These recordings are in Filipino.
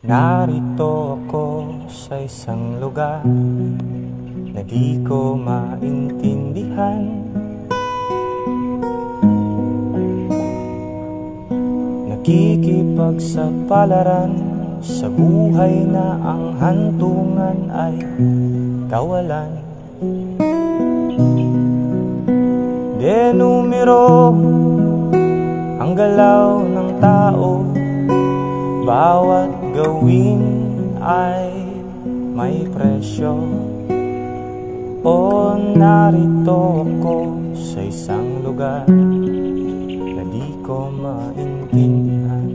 Narito ako sa isang lugar na di ko maintindihan. Nakikipagsapalaran sa buhay na ang hantungan ay kawalan. Denumero ang galaw ng tao, bawat gawin ay may presyo. O narito ako sa isang lugar na di ko maintindihan.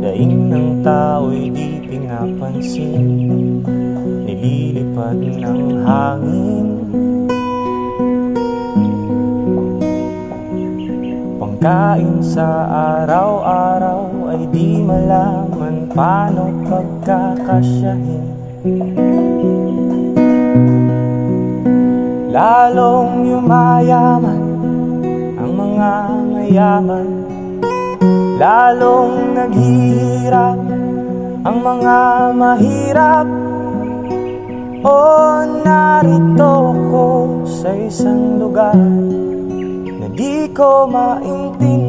Daing ng tao'y di pinapansin, nililipad ng hangin. Pangkain sa araw-araw ay di malaman paano pagkakasyahin. Lalong yumayaman ang mga mayaman, lalong naghihirap ang mga mahirap. O narito ko sa isang lugar na di ko maintindihan.